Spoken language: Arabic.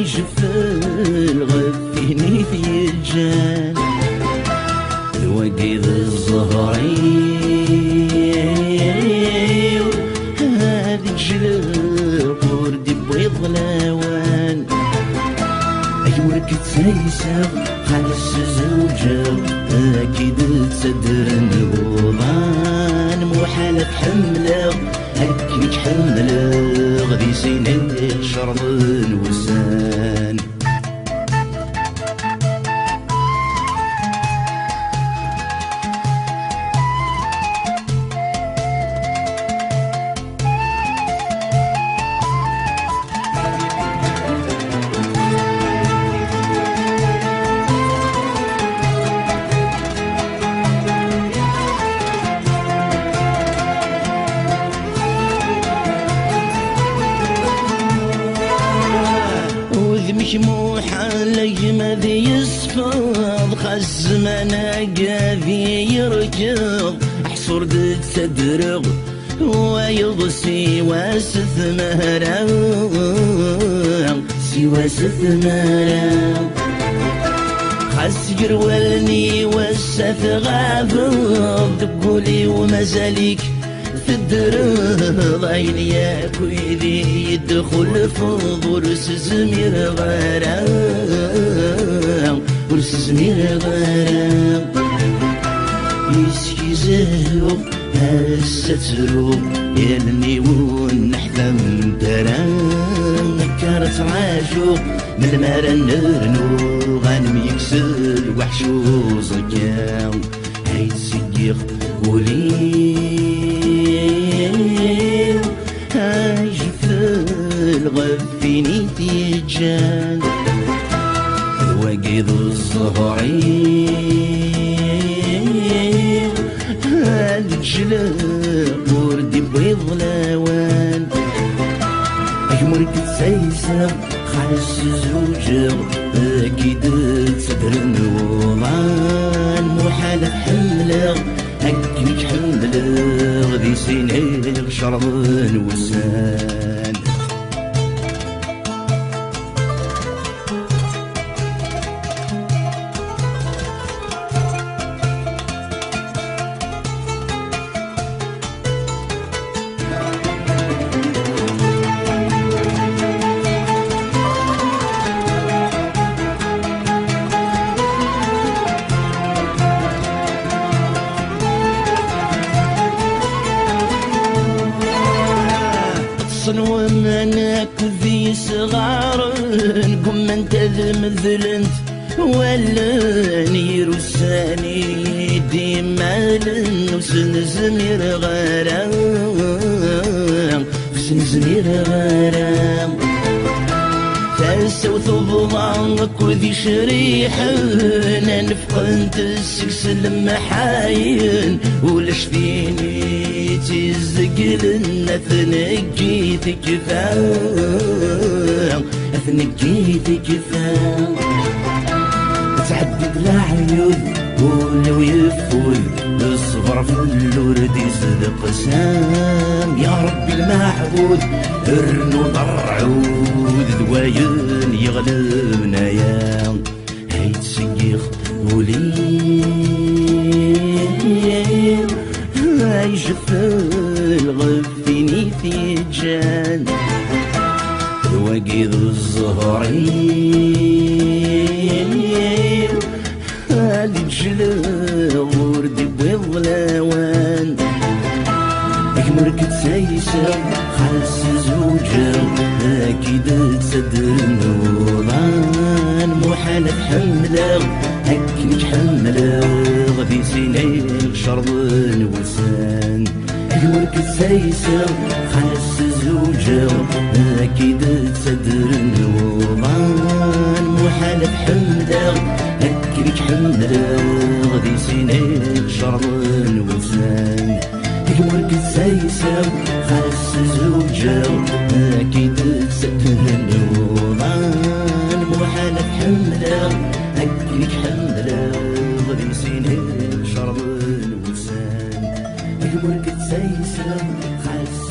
يجفل غفيني في الجان الوقيد الزهري هذه جلب وردي بيض لوان أيورك تسيسر خلص زوجة أكيد تصدر الوضان محالة حملة هكيك حملة غدي سنين شرط الوسان مشموحة لجمد يصفض خزمان قاذي يركض أحصر دد تدرغ ويضسي واسث مهرا سوى ثمرا خاس يرولني وسث غابض تقولي ومازاليك تدرض عين يا كويدي يدخل في ورس زمير غرام ورس زمير غرام يسكي زهو هالسترو يلني ونحلم درام نكرت عاشوق من المرا نرنو غنم يكسر وحشو زكام هيت سيخ ولي هاجفل غفيني تيجان الوقيد الزهري هالجلب وردي بيض لوان أجمرك تسيسر خالص زوجة أكيد تصدر النوضان محالة حملة هكيك حملة غدي سينيغ شرب الوسان ومنك ذي صغار قم انت ذمذلنت ولا نير الساني ديما لنوسن زمير غرام سن زمير غرام تاسو ثبضانك وذي شريحة نفقنت السكس المحاين ولاش فيني تزقلن ثنقيتك ثام ثنقيتك ثام تعدد العيون ولو يفول الصبر في الورد يصدق سام يا ربي المعبود الرنود الرعود ذواين يغلبنا يا هيت سيخ ولين يجفل غفيني في جان الوقيد الزهري هالي جلب وردي بيض لوان أجمرك تسيسر خالص زوجة أكيد تصدر النوضان محالة حملة هكيك حملة غدي سينيغ شرب الوسان أجمرك تسيسر خالص زوجة أكيد تصدر النوضان محالة حملة هكيك حملة غدي سينيغ شرب الوسان أجمرك تسيسر خالص زوجة أكيد تصدر النوضان محالة حملة هكيك حملة غدي سينيغ شرب الوسان أجمرك تسيسر خالص